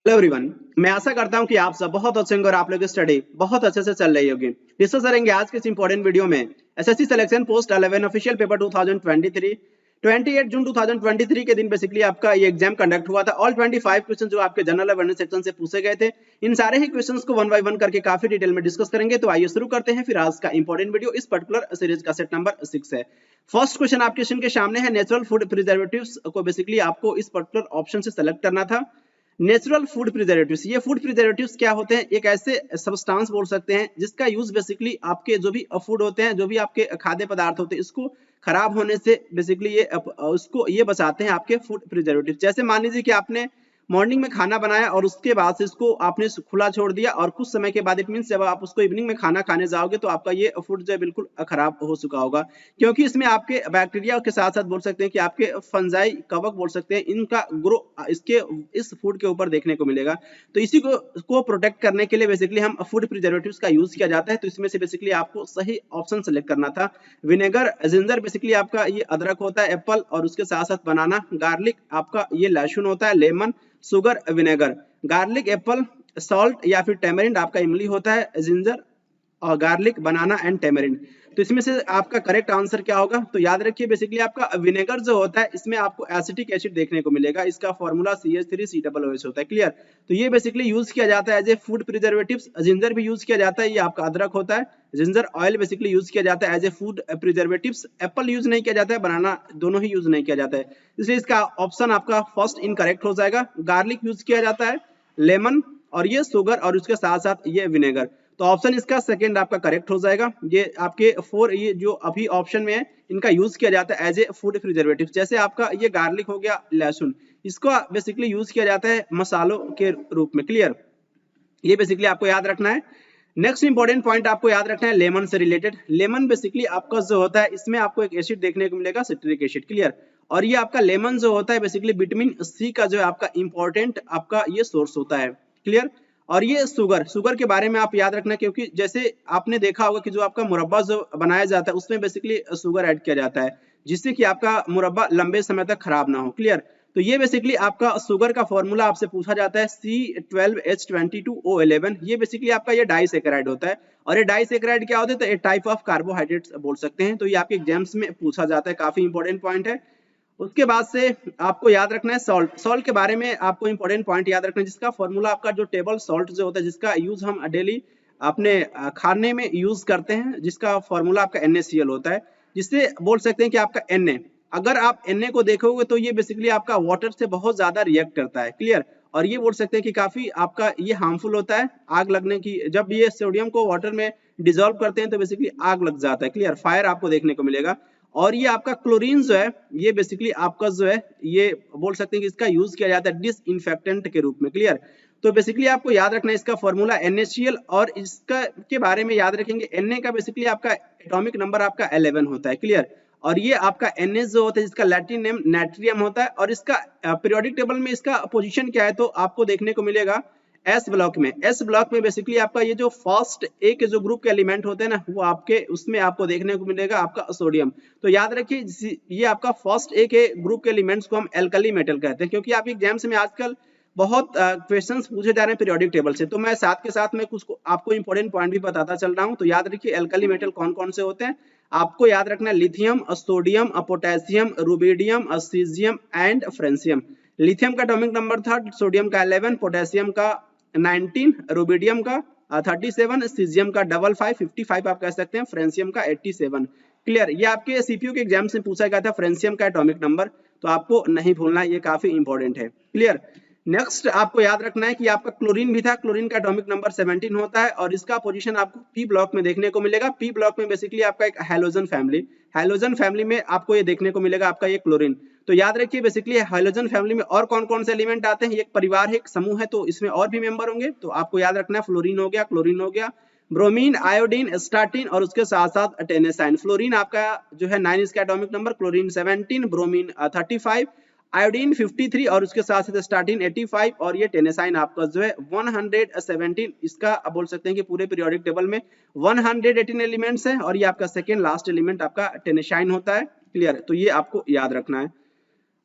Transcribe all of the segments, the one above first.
Hello everyone, मैं आशा करता हूं कि आप सब बहुत अच्छे होंगे और आप लोग की स्टडी बहुत अच्छे से चल रही होगी। डिस्कस करेंगे आज के इस इंपॉर्टेंट वीडियो में SSC selection post 11 official paper 2023 28 जून 2023 के दिन बेसिकली आपका ये एग्जाम कंडक्ट हुआ था। ऑल 25 क्वेश्चन जो आपके जनरल अवेयरनेस सेक्शन से पूछे गए थे, इन सारे ही क्वेश्चंस को वन बाय वन करके काफी डिटेल में डिस्कस करेंगे। तो आइए शुरू करते हैं फिर आज का इंपॉर्टेंट वीडियो। इस पर्टिकुलर सीरीज का सेट नंबर 6 है। फर्स्ट क्वेश्चन आपके क्वेश्चन के सामने है, नेचुरल फूड प्रिजर्वेटिव्स को बेसिकली आपको इस पर्टिकुलर ऑप्शन से सेलेक्ट करना था। नेचुरल फूड प्रिजर्वेटिव्स, ये फूड प्रिजर्वेटिव्स क्या होते हैं? एक ऐसे सब्सटेंस बोल सकते हैं जिसका यूज बेसिकली आपके जो भी फूड होते हैं, जो भी आपके खाद्य पदार्थ होते हैं, इसको खराब होने से बेसिकली ये उसको ये बचाते हैं आपके फूड प्रिजर्वेटिव। जैसे मान लीजिए कि आपने मॉर्निंग में खाना बनाया और उसके बाद से इसको आपने खुला छोड़ दिया और कुछ समय के बाद इट मींस जब आप उसको इवनिंग में खाना खाने जाओगे तो आपका ये फूड जो है बिल्कुल खराब हो चुका होगा, क्योंकि इसमें आपके बैक्टीरिया के साथ साथ बोल सकते हैं कि आपके फंजाई कवक बोल सकते हैं, इनका ग्रो इसके इस फूड के ऊपर देखने को मिलेगा। तो इसी को प्रोटेक्ट करने के लिए बेसिकली हम फूड प्रिजर्वेटिव्स का यूज किया जाता है। तो इसमें से बेसिकली आपको सही ऑप्शन सेलेक्ट करना था। विनेगर, जिंजर बेसिकली आपका ये अदरक होता है, एप्पल और उसके साथ साथ बनाना, गार्लिक आपका ये लहसुन होता है, lemon, sugar, vinegar, garlic, Apple, salt या फिर टेमरिंड आपका इमली होता है, जिंजर और गार्लिक, बनाना एंड टेमरिंड। तो इसमें से आपका करेक्ट आंसर क्या होगा? तो याद रखिए बेसिकली आपका विनेगर जो होता है इसमें आपको एसिटिक एसिड देखने को मिलेगा, इसका फॉर्मूला CH3COOH होता है। क्लियर? तो ये बेसिकली यूज किया जाता है as a food preservatives. Ginger भी यूज किया जाता है, ये आपका अदरक होता है। जिंजर ऑयल बेसिकली यूज किया जाता है as a food preservatives. Apple use नहीं किया जाता है, बनाना दोनों ही यूज नहीं किया जाता है, इसलिए इसका ऑप्शन आपका फर्स्ट इनकरेक्ट हो जाएगा। गार्लिक यूज किया जाता है, लेमन और ये शुगर और उसके साथ साथ ये विनेगर। तो ऑप्शन इसका सेकंड आपका करेक्ट हो जाएगा। ये आपके फोर ये जो अभी ऑप्शन में है इनका यूज किया जाता है एज ए फूड प्रिजर्वेटिव। जैसे आपका ये गार्लिक हो गया, लहसुन, इसको बेसिकली यूज किया जाता है मसालों के रूप में। क्लियर? ये बेसिकली आपको याद रखना है। नेक्स्ट इंपॉर्टेंट पॉइंट आपको याद रखना है लेमन से रिलेटेड। लेमन बेसिकली आपका जो होता है इसमें आपको एक एसिड देखने को मिलेगा, सिट्रिक एसिड। क्लियर? और ये आपका लेमन जो होता है बेसिकली विटामिन सी का जो है आपका इंपॉर्टेंट आपका ये सोर्स होता है। क्लियर? और ये शुगर के बारे में आप याद रखना, क्योंकि जैसे आपने देखा होगा कि जो आपका मुरब्बा जो बनाया जाता है उसमें बेसिकली शुगर ऐड किया जाता है, जिससे कि आपका मुरब्बा लंबे समय तक खराब ना हो। क्लियर? तो ये बेसिकली आपका शुगर का फॉर्मूला आपसे पूछा जाता है C12H22O11। ये बेसिकली आपका ये डाइसैकेराइड होता है। और ये डाइसैकेराइड क्या होता है? तो ये टाइप ऑफ कार्बोहाइड्रेट्स बोल सकते हैं। तो ये आपके एग्जाम्स में पूछा जाता है, काफी इंपॉर्टेंट पॉइंट है। उसके बाद से आपको याद रखना है सॉल्ट के बारे में आपको इंपॉर्टेंट पॉइंट याद रखना है, जिसका फॉर्मूला आपका जो टेबल सॉल्ट जो होता है, जिसका यूज हम डेली अपने खाने में यूज करते हैं, जिसका फॉर्मूला आपका NaCl होता है, जिससे बोल सकते हैं कि आपका Na, अगर आप Na को देखोगे तो ये बेसिकली आपका वाटर से बहुत ज्यादा रिएक्ट करता है। क्लियर? और ये बोल सकते हैं कि काफी आपका ये हार्मफुल होता है आग लगने की। जब ये सोडियम को वाटर में डिजोल्व करते हैं तो बेसिकली आग लग जाता है। क्लियर? फायर आपको देखने को मिलेगा। और ये आपका क्लोरीन जो है ये बेसिकली आपका जो है ये बोल सकते हैं कि इसका यूज किया जाता है डिसइंफेक्टेंट के रूप में। क्लियर? तो बेसिकली आपको याद रखना है इसका फॉर्मूला NaCl, और इसका के बारे में याद रखेंगे Na का बेसिकली आपका एटॉमिक नंबर आपका 11 होता है। क्लियर? और ये आपका Na जो होता है जिसका लैटिन नेम नाइट्रियम होता है, और इसका पीरियोडिक टेबल में इसका पोजीशन क्या है? तो आपको देखने को मिलेगा एस ब्लॉक में। एस ब्लॉक में बेसिकली आपका ये जो फर्स्ट ए के जो ग्रुप के एलिमेंट होते हैं ना, वो आपके उसमें आपको देखने को मिलेगा आपका सोडियम। तो याद रखिए ये आपका फर्स्ट ए के ग्रुप के एलिमेंट्स को हम एल्कली मेटल कहते हैं, क्योंकि आपके एग्जाम्स में आजकल बहुत क्वेश्चंस पूछे जा रहे हैं पीरियोडिक टेबल से। तो मैं साथ के साथ में कुछ आपको इंपॉर्टेंट पॉइंट भी बताता चल रहा हूं। तो याद रखिए एल्कली मेटल कौन कौन से होते हैं। आपको याद रखना है lithium, sodium, potassium, rubidium, caesium and francium. Lithium का एटॉमिक नंबर था, सोडियम का 11, पोटेशियम का 19, रुबिडियम का 37, सीजियम का 55 आप कह सकते हैं, फ्रेंसियम का 87। क्लियर? ये आपके सीपीयू के एग्जाम से पूछा गया था फ्रेंसियम का एटॉमिक नंबर, तो आपको नहीं भूलना, ये काफी इंपॉर्टेंट है। क्लियर? नेक्स्ट आपको याद रखना है कि आपका क्लोरीन भी था। क्लोरीन का एटॉमिक नंबर 17 होता है और इसका पोजीशन आपको पी ब्लॉक में देखने को मिलेगा। पी ब्लॉक में बेसिकली आपका एक हैलोजन फैमिली में आपको ये देखने को मिलेगा आपका ये क्लोरीन। तो याद रखिए बेसिकली हाइड्रोजन फैमिली में और कौन कौन से एलिमेंट आते हैं? एक परिवार है, एक समूह है, तो इसमें और भी मेंबर होंगे। तो आपको याद रखना है फ्लोरीन हो गया, क्लोरीन हो गया, ब्रोमीन, आयोडीन, स्टार्टिन और उसके साथ साथ टेनेसाइन। फ्लोरीन आपका जो है 9 इसका atomic number, chlorine 17, bromine 35, iodine 53 और उसके साथ साथ स्टार्टिन 85 और ये टेनेसाइन आपका जो है 117। इसका अब बोल सकते हैं कि पूरे पीरियोडिक टेबल में 118 एलिमेंट्स हैं और ये आपका सेकेंड लास्ट एलिमेंट आपका टेनेसाइन होता है। क्लियर? तो ये आपको याद रखना है।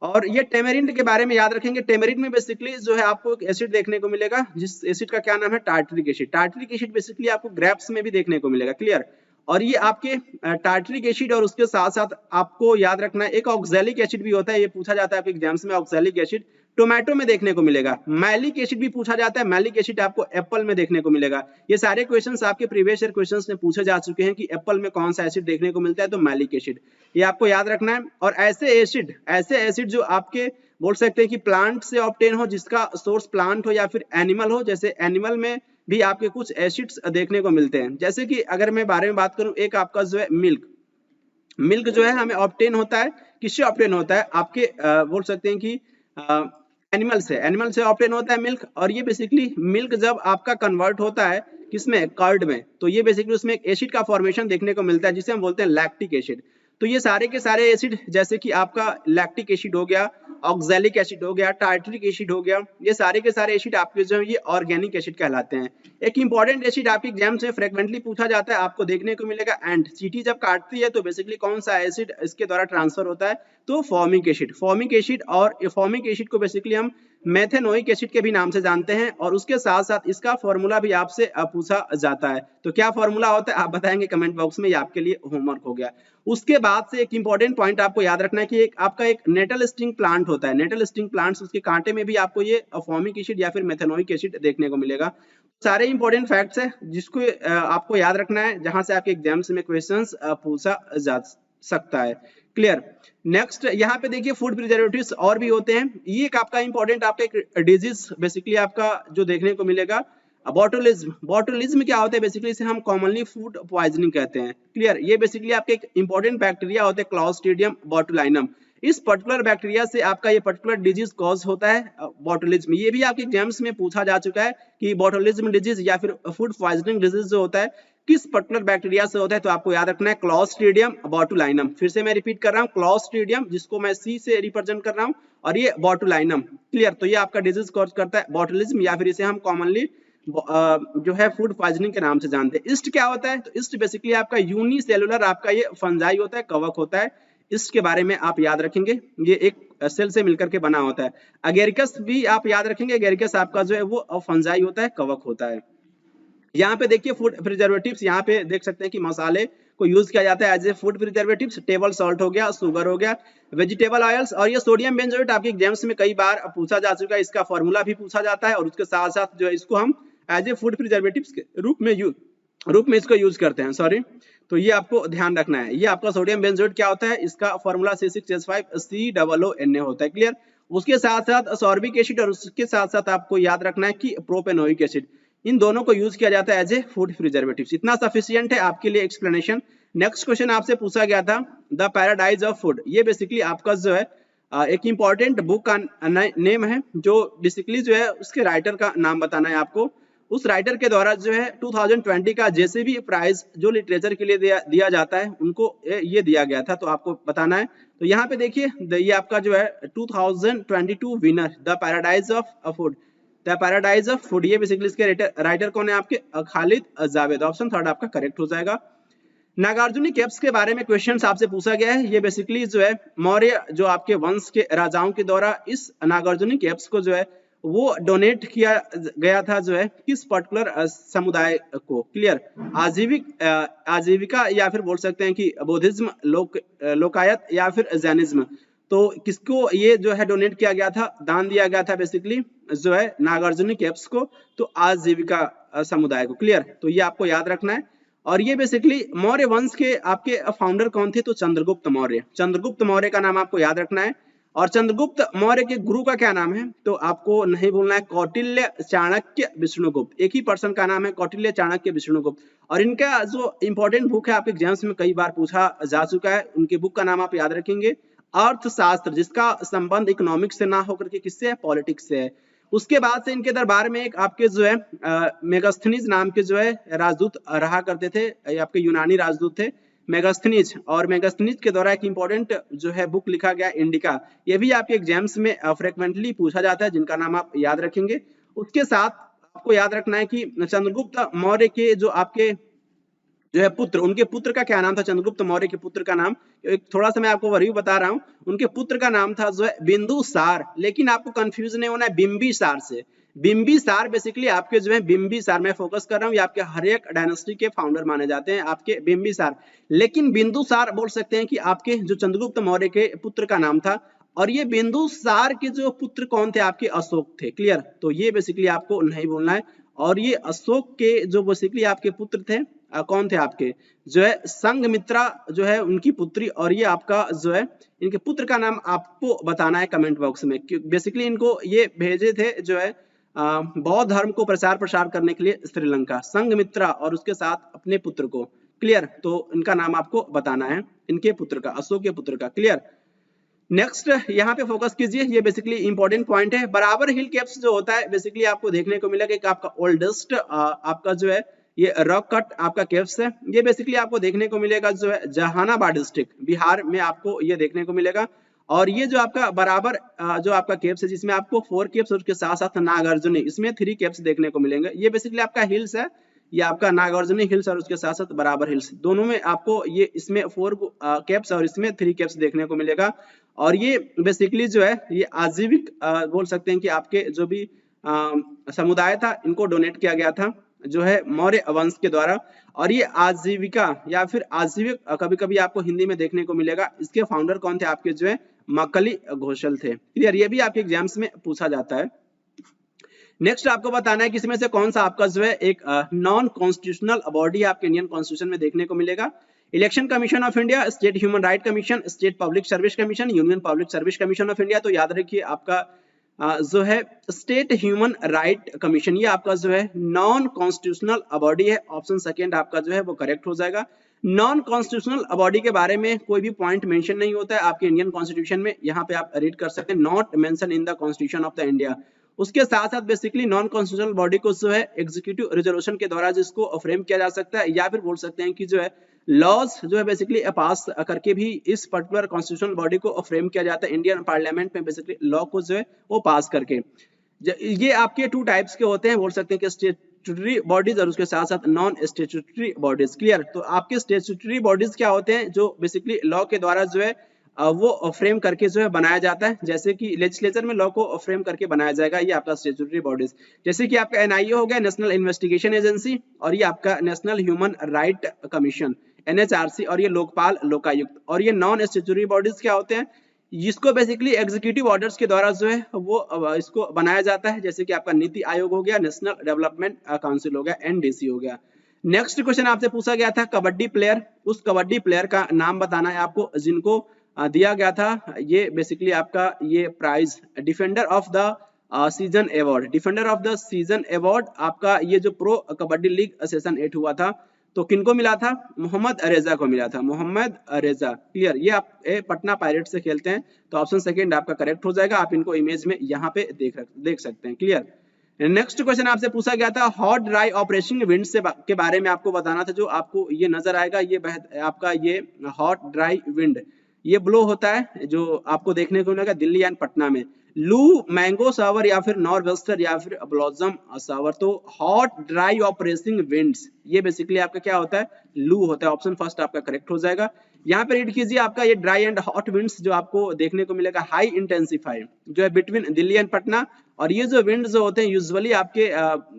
और ये टेमेरिन के बारे में याद रखेंगे। टेमेरिन में बेसिकली जो है आपको एक एसिड देखने को मिलेगा, जिस एसिड का क्या नाम है, tartaric acid. Tartaric acid basically आपको ग्रेप्स में भी देखने को मिलेगा, क्लियर। और ये आपके टार्टरिक एसिड और उसके साथ साथ आपको याद रखना है एक ऑक्सैलिक एसिड भी होता है, ये पूछा जाता है आपके एग्जाम्स में। ऑक्सैलिक एसिड टोमेटो में देखने को मिलेगा। मैलिक एसिड भी पूछा जाता है, मैलिक एसिड आपको एप्पल में देखने को मिलेगा। ये सारे क्वेश्चंस आपके प्रीवियस ईयर क्वेश्चंस में पूछे जा चुके हैं कि एप्पल में कौन सा एसिड देखने को मिलता है, तो मैलिक एसिड, ये आपको याद रखना है। और ऐसे एसिड जो आपके बोल सकते हैं कि प्लांट से ऑब्टेन हो, जिसका सोर्स प्लांट हो या फिर एनिमल हो, जैसे एनिमल में भी आपके कुछ एसिड्स देखने को मिलते हैं। जैसे कि अगर मैं बारे में बात करूं, एक आपका जो है मिल्क जो है हमें ऑब्टेन होता है, किससे ऑब्टेन होता है, आपके बोल सकते हैं कि एनिमल से ऑब्टेन होता है मिल्क। और ये बेसिकली मिल्क जब आपका कन्वर्ट होता है किसमें, कर्ड में, तो ये बेसिकली उसमें एक एसिड का फॉर्मेशन देखने को मिलता है, जिसे हम बोलते हैं लैक्टिक एसिड। तो ये सारे के सारे एसिड, जैसे कि आपका लैक्टिक एसिड हो गया, ऑक्सैलिक एसिड हो गया, टार्टरिक एसिड हो गया, ये सारे के सारे एसिड आपके जो है ये ऑर्गेनिक एसिड कहलाते हैं। एक इंपॉर्टेंट एसिड आपके एग्जाम में फ्रिक्वेंटली पूछा जाता है, आपको देखने को मिलेगा एंड चींटी जब काटती है तो बेसिकली कौन सा एसिड इसके द्वारा ट्रांसफर होता है, तो फॉर्मिक एसिड। फॉर्मिक एसिड, और फॉर्मिक एसिड को बेसिकली हम मेथेनोइक एसिड के भी नाम से जानते हैं। और उसके साथ साथ इसका फॉर्मूला भी आपसे पूछा जाता है, तो क्या फॉर्मूला होता है आप बताएंगे कमेंट बॉक्स में, ये आपके लिए होमवर्क हो गया। उसके बाद से एक इंपॉर्टेंट पॉइंट आपको याद रखना है कि एक आपका एक नेटल स्टिंग प्लांट होता है। नेटल स्टिंग प्लांट्स, उसके कांटे में भी आपको ये फॉर्मिक एसिड या फिर मेथेनोइक एसिड देखने को मिलेगा। सारे इंपॉर्टेंट फैक्ट्स है जिसको आपको याद रखना है, जहां से आपके एग्जाम्स में क्वेश्चंस पूछा जा सकता है, क्लियर। नेक्स्ट यहाँ पे देखिए फूड प्रिजर्वेटिव्स और भी होते हैं। ये एक आपका इंपॉर्टेंट आपका एक डिजीज बेसिकली आपका जो देखने को मिलेगा, बॉटुलिज्म। बॉटुलिज्म क्या होता है, बेसिकली इसे हम कॉमनली फूड पॉइजनिंग कहते हैं, क्लियर। ये बेसिकली आपके एक इंपॉर्टेंट बैक्टीरिया होते हैं, क्लॉस्ट्रीडियम बोटुलिनम। इस पर्टिकुलर बैक्टीरिया से आपका ये पर्टिकुलर डिजीज कॉज होता है बॉटुलिज्म। ये भी आपके एग्जाम्स में पूछा जा चुका है कि बॉटुलिज्म डिजीज या फिर फूड पॉइजनिंग डिजीज जो होता है किस पर्टिकुलर बैक्टीरिया से होता है, तो आपको याद रखना है क्लॉस्ट्रीडियम बोटुलिनम। फिर से मैं रिपीट कर रहा हूँ, क्लॉस्ट्रीडियम जिसको मैं सी से रिप्रेजेंट कर रहा हूँ, और ये बोटुलिनम, क्लियर। तो ये आपका डिजीज कॉज करता है बॉटुलिज्म, या फिर इसे हम कॉमनली जो है फूड पॉइजनिंग के नाम से जानते हैं। ईस्ट क्या होता है, तो ईस्ट बेसिकली आपका यूनिसेलुलर आपका ये फंजाई होता है, कवक होता है। इसके बारे में आप याद रखेंगे, ये एक सेल से मिलकर के बना होता है। अगेरिकस भी आप याद रखेंगे, अगेरिकस आपका जो है वो फंजाई होता है, कवक होता है। यहाँ पे देखिए फूड प्रिजर्वेटिव्स, यहाँ पे देख सकते हैं कि मसाले को यूज किया जाता है as a food preservatives. Table salt हो गया, शुगर हो गया, वेजिटेबल ऑयल्स, और ये सोडियम बेंजोएट आपके एग्जाम्स में कई बार पूछा जा चुका है, इसका फॉर्मूला भी पूछा जाता है। और उसके साथ साथ जो है इसको हम एज ए फूड प्रिजर्वेटिव्स के रूप में इसको यूज करते हैं, सॉरी। तो ये आपको ध्यान रखना है। ये आपका सोडियम बेंजोएट क्या होता है, इसका फॉर्मूला C6H5COO होता है, क्लियर। उसके साथ साथ सॉर्बिक एसिड, और उसके साथ साथ आपको याद रखना है कि प्रोपेनोइक एसिड, इन दोनों को यूज किया जाता है एज ए फूड प्रिजर्वेटिव्स। इतना सफिशिएंट है आपके लिए एक्सप्लेनेशन। नेक्स्ट क्वेश्चन आपसे पूछा गया था द पैराडाइज ऑफ फूड। ये बेसिकली आपका जो है एक इंपॉर्टेंट बुक का नेम है, जो बेसिकली जो है उसके राइटर का नाम बताना है आपको। उस राइटर के द्वारा जो है 2020 का जैसे भी प्राइज जो लिटरेचर के लिए दिया जाता है, उनको ये दिया गया था, तो आपको बताना है। तो यहाँ पे देखिए ये आपका जो है 2022 winner the paradise of food, the paradise of food, ये बेसिकली इसके राइटर कौन है आपके, खालिद जावेद। ऑप्शन थर्ड आपका करेक्ट हो जाएगा। नागार्जुनी केव्स के बारे में क्वेश्चन आपसे पूछा गया है। ये बेसिकली जो है मौर्य जो आपके वंश के राजाओं के द्वारा इस नागार्जुनी केव्स को जो है वो डोनेट किया गया था, जो है किस पर्टिकुलर समुदाय को, क्लियर। आजीविका या फिर बोल सकते हैं कि बौद्धिज्म, लोकायत या फिर जैनिज्म। तो किसको ये जो है डोनेट किया गया था, दान दिया गया था बेसिकली जो है नागार्जुनी केव्स को, तो आजीविका समुदाय को, क्लियर। तो ये आपको याद रखना है। और ये बेसिकली मौर्य वंश के आपके फाउंडर कौन थे, तो चंद्रगुप्त मौर्य। चंद्रगुप्त मौर्य का नाम आपको याद रखना है। और चंद्रगुप्त मौर्य के गुरु का क्या नाम है, तो आपको नहीं भूलना है कौटिल्य चाणक्य विष्णुगुप्त। एक ही पर्सन का नाम है कौटिल्य चाणक्य विष्णुगुप्त। और इनका जो इंपॉर्टेंट बुक है आपके एग्जाम्स में कई बार पूछा जा चुका है, उनके बुक का नाम आप याद रखेंगे अर्थशास्त्र, जिसका संबंध इकोनॉमिक्स से ना होकर के किससे है, पॉलिटिक्स से है। उसके बाद से इनके दरबार में एक आपके जो है मेगास्थनीज नाम के जो है राजदूत रहा करते थे, आपके यूनानी राजदूत थे मेगास्थनीज। और मेगास्थनीज के द्वारा एक इंपॉर्टेंट जो है बुक लिखा गया इंडिका, ये भी आपके एग्जाम्स में फ्रिक्वेंटली पूछा जाता है, जिनका नाम आप याद रखेंगे। उसके साथ आपको याद रखना है कि चंद्रगुप्त मौर्य के जो आपके जो है पुत्र, उनके पुत्र का क्या नाम था? चंद्रगुप्त मौर्य के पुत्र का नाम, एक थोड़ा सा मैं आपको ओवरव्यू बता रहा हूं, उनके पुत्र का नाम था जो है बिंदुसार, लेकिन आपको कंफ्यूज नहीं होना है बिंबिसार से। बिंबिसार बेसिकली आपके जो है बिंबिसार, मैं फोकस कर रहा हूँ, ये आपके हर एक डायनेस्टी के फाउंडर माने जाते हैं आपके बिंबिसार, लेकिन बिंदुसार बोल सकते हैं कि आपके जो चंद्रगुप्त मौर्य के पुत्र का नाम था। और ये बिंदुसार के जो पुत्र कौन थे? आपके अशोक थे। क्लियर? तो ये बेसिकली आपको नहीं बोलना है। और ये अशोक के जो बेसिकली आपके पुत्र थे कौन थे? आपके जो है संघमित्रा जो है उनकी पुत्री, और ये आपका जो है इनके पुत्र का नाम आपको बताना है कमेंट बॉक्स में। बेसिकली इनको ये भेजे थे जो है बौद्ध धर्म को प्रसार करने के लिए श्रीलंका, संघमित्रा और उसके साथ अपने पुत्र को। क्लियर? तो इनका नाम आपको बताना है, इनके पुत्र का, अशोक के पुत्र का। क्लियर? नेक्स्ट यहाँ पे फोकस कीजिए, ये बेसिकली इंपॉर्टेंट पॉइंट है। बराबर हिल केव्स जो होता है बेसिकली आपको देखने को मिलेगा कि आपका ओल्डेस्ट आपका जो है ये रॉक कट आपका केव्स है, ये बेसिकली आपको देखने को मिलेगा जो है जहानाबाद डिस्ट्रिक्ट बिहार में आपको ये देखने को मिलेगा। और ये जो आपका बराबर जो आपका केव्स है जिसमें आपको 4 केव्स और उसके साथ साथ नागार्जुनी, इसमें 3 केव्स देखने को मिलेंगे। ये बेसिकली आपका हिल्स है, ये आपका नागार्जुनी हिल्स और उसके साथ साथ बराबर हिल्स, दोनों में आपको ये इसमें 4 केव्स और इसमें 3 केव्स देखने को मिलेगा। और ये बेसिकली जो है ये आजीविक बोल सकते हैं कि आपके जो भी समुदाय था इनको डोनेट किया गया था जो है मौर्य वंश के द्वारा। और ये आजीविका या फिर आजीविक कभी कभी आपको हिंदी में देखने को मिलेगा, इसके फाउंडर कौन थे? आपके जो है मकली घोषल थे। क्लियर? ये भी आपके एग्जाम्स में पूछा जाता है। नेक्स्ट आपको बताना है कि इसमें से कौन सा आपका जो है एक नॉन कॉन्स्टिट्यूशनल बॉडी आपके इंडियन कॉन्स्टिट्यूशन में देखने को मिलेगा। Election commission of India, state human right commission, state public service commission, union public service commission of India. तो याद रखिए आपका जो है स्टेट ह्यूमन राइट कमीशन, ये आपका जो है नॉन कॉन्स्टिट्यूशनल बॉडी है। ऑप्शन सेकेंड आपका जो है वो करेक्ट हो जाएगा। नॉन कॉन्स्टिट्यूशनल बॉडी के बारे में कोई भी पॉइंट मेंशन नहीं होता है आपके इंडियन कॉन्स्टिट्यूशन में, यहाँ पे आप रीड कर सकते हैं, not mention in the constitution of the India. उसके साथ साथ बेसिकली नॉन कॉन्स्टिट्यूशनल बॉडी को जो है एग्जीक्यूटिव रेजोल्यूशन के द्वारा जिसको फ्रेम किया जा सकता है, या फिर बोल सकते हैं कि जो है लॉज जो है बेसिकली पास करके भी इस पर्टिकुलर कॉन्स्टिट्यूशनल बॉडी को फ्रेम किया जाता है इंडियन पार्लियामेंट में, बेसिकली लॉ को जो है वो पास करके। ये आपके 2 टाइप्स के होते हैं, बोल सकते हैं कि स्टेट्यूटरी बॉडीज और उसके साथ साथ नॉन स्टेट्यूटरी बॉडीज। क्लियर? तो आपके स्टेट्यूटरी बॉडीज क्या होते हैं? जो बेसिकली लॉ के द्वारा जो है वो फ्रेम करके जो है बनाया जाता है, जैसे कि लेजिस्लेचर में लॉ को फ्रेम करके बनाया जाएगा, ये आपका स्टेट्यूटरी बॉडीज। जैसे कि आपका एनआईए हो गया, नेशनल इन्वेस्टिगेशन एजेंसी, और ये आपका national human right commission NHRC, और ये लोकपाल लोकायुक्त। और ये नॉन स्टेट्यूटरी बॉडीज क्या होते हैं? जिसको बेसिकली एग्जीक्यूटिव ऑर्डर्स के द्वारा जो है वो इसको बनाया जाता है, जैसे कि आपका नीति आयोग हो गया, नेशनल डेवलपमेंट काउंसिल हो गया, एनडीसी हो गया। नेक्स्ट क्वेश्चन आपसे पूछा गया था कबड्डी प्लेयर, उस कबड्डी प्लेयर का नाम बताना है आपको जिनको दिया गया था ये बेसिकली आपका ये prize, defender of the season award. Defender of the season award आपका ये जो प्रो कबड्डी लीग सेशन 8 हुआ था तो किनको मिला था? मोहम्मद रेजा को मिला था, मोहम्मद रेजा। क्लियर? ये आप पटना पायरेट से खेलते हैं, तो ऑप्शन सेकंड आपका करेक्ट हो जाएगा। आप इनको इमेज में यहाँ पे देख सकते हैं। क्लियर? नेक्स्ट क्वेश्चन आपसे पूछा गया था हॉट ड्राई ऑपरेशन विंड से के बारे में आपको बताना था। जो आपको ये नजर आएगा ये आपका ये हॉट ड्राई विंड ये ब्लो होता है, जो आपको देखने को मिलेगा दिल्ली एंड पटना में। लू, मैंगो सावर या फिर नॉर्वेस्टर या फिर ब्लॉसम सावर। तो हॉट ड्राई ऑपरेसिंग विंड्स ये बेसिकली आपका क्या होता है? लू होता है। ऑप्शन फर्स्ट आपका करेक्ट हो जाएगा। यहाँ पे रीड कीजिए आपका ये ड्राई एंड हॉट विंड्स जो आपको देखने को मिलेगा हाई इंटेंसिफाई जो है बिटवीन दिल्ली एंड पटना। और ये जो विंड जो होते हैं यूजुअली आपके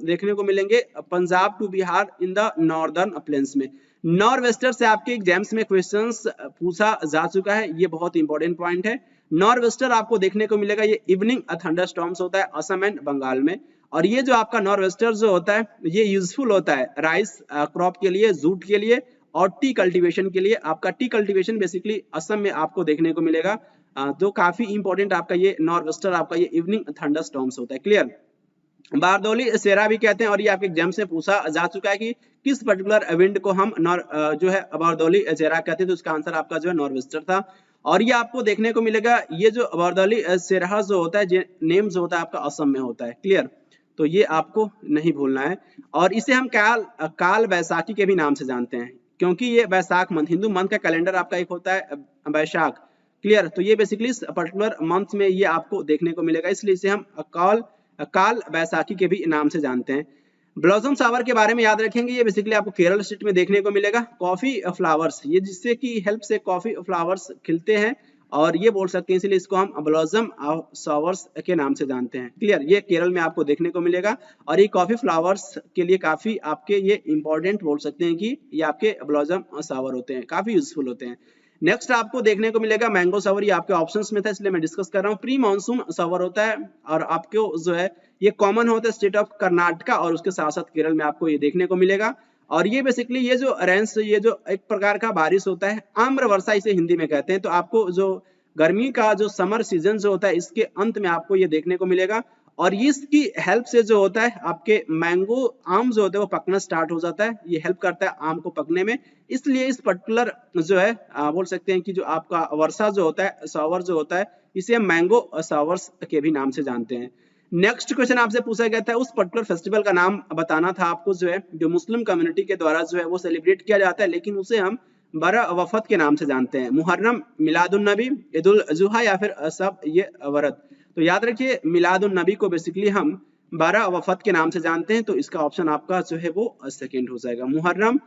देखने को मिलेंगे Punjab to Bihar in the northern plains में। नॉर्वेस्टर से आपके एग्जाम्स में क्वेश्चंस पूछा जा चुका है, ये बहुत इंपॉर्टेंट पॉइंट है। नॉर्वेस्टर आपको देखने को मिलेगा ये इवनिंग थंडरस्टॉर्म्स होता है असम एंड बंगाल में। और ये जो आपका नॉर्वेस्टर जो होता है ये यूजफुल होता है राइस क्रॉप के लिए, जूट के लिए और टी कल्टीवेशन के लिए। आपका टी कल्टीवेशन बेसिकली असम में आपको देखने को मिलेगा। तो काफी इंपॉर्टेंट आपका ये नॉर्वेस्टर आपका ये इवनिंग थंडरस्टॉर्म्स होता है। क्लियर? बारदौली सेरा भी कहते हैं, और ये आपके एग्जाम से पूछा जा चुका है कि किस पर्टिकुलर विंड को हम जो है बारदौली सेरा कहते हैं, तो इसका आंसर आपका जो है नॉर्वेस्टर था। और ये आपको देखने को मिलेगा ये जो बारदौली सेरा जो होता है नेम जो होता है आपका असम में होता है। क्लियर? तो ये आपको नहीं भूलना है। और इसे हम काल बैसाखी के भी नाम से जानते हैं, क्योंकि ये बैसाख मंथ, हिंदू मंथ का कैलेंडर आपका एक होता है बैसाख। क्लियर? तो ये बेसिकली पर्टिकुलर मंथ में ये आपको देखने को मिलेगा, इसलिए इसे हम काल बैसाखी के भी नाम से जानते हैं। ब्लॉसम सावर के बारे में याद रखेंगे, ये बेसिकली आपको केरल स्टेट में देखने को मिलेगा। कॉफी फ्लावर्स, ये जिससे की हेल्प से कॉफी फ्लावर्स खिलते हैं और ये बोल सकते हैं, इसलिए इसको हम ब्लॉसम सावर्स के नाम से जानते हैं। क्लियर, ये केरल में आपको देखने को मिलेगा और ये कॉफी फ्लावर्स के लिए काफी आपके ये इंपॉर्टेंट बोल सकते हैं कि ये आपके ब्लॉसम सावर होते हैं, काफी यूजफुल होते हैं। नेक्स्ट आपको देखने को मिलेगा मैंगो सावर, ये आपके ऑप्शंस में था इसलिए मैं डिस्कस कर रहा हूँ। प्री मानसून सावर होता है और आपको जो है ये कॉमन होता है स्टेट ऑफ कर्नाटका और उसके साथ साथ केरल में आपको ये देखने को मिलेगा। और ये बेसिकली ये जो रेंस, ये जो एक प्रकार का बारिश होता है, आम्र वर्षा इसे हिंदी में कहते हैं। तो आपको जो गर्मी का जो समर सीजन जो होता है इसके अंत में आपको ये देखने को मिलेगा और इसकी हेल्प से जो होता है आपके मैंगो आम जो होता है वो पकना स्टार्ट हो जाता है। ये हेल्प करता है आम को पकने में, इसलिए इस पर्टिकुलर जो है बोल सकते हैं कि जो आपका वर्षा जो होता है, सावर जो होता है, इसे हम मैंगो सावर्स के भी नाम से जानते हैं। नेक्स्ट क्वेश्चन आपसे पूछा गया था, उस पर्टिकुलर फेस्टिवल का नाम बताना था आपको, जो है जो मुस्लिम कम्युनिटी के द्वारा जो है वो सेलिब्रेट किया जाता है, लेकिन उसे हम बरा वफत के नाम से जानते हैं। मुहर्रम, मिलादुन नबी, ईद उल जुहा या फिर सब ये वरद। तो याद रखिए मिलादुन नबी को बेसिकली हम बारह वफत के नाम से जानते हैं, तो इसका ऑप्शन आपका जो है वो सेकंड हो जाएगा। मुहर्रम,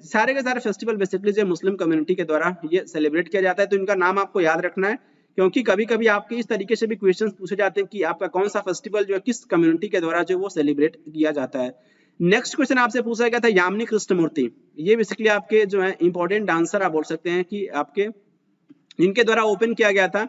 सारे के सारे फेस्टिवल बेसिकली जो मुस्लिम कम्युनिटी के द्वारा ये सेलिब्रेट किया जाता है, तो इनका नाम आपको याद रखना है, क्योंकि कभी कभी आपके इस तरीके से भी क्वेश्चन पूछे जाते हैं कि आपका कौन सा फेस्टिवल जो है किस कम्युनिटी के द्वारा जो वो सेलिब्रेट किया जाता है। नेक्स्ट क्वेश्चन आपसे पूछा गया था यामिनी कृष्णमूर्ति, ये बेसिकली आपके जो है इंपॉर्टेंट आंसर आप बोल सकते हैं कि आपके इनके द्वारा ओपन किया गया था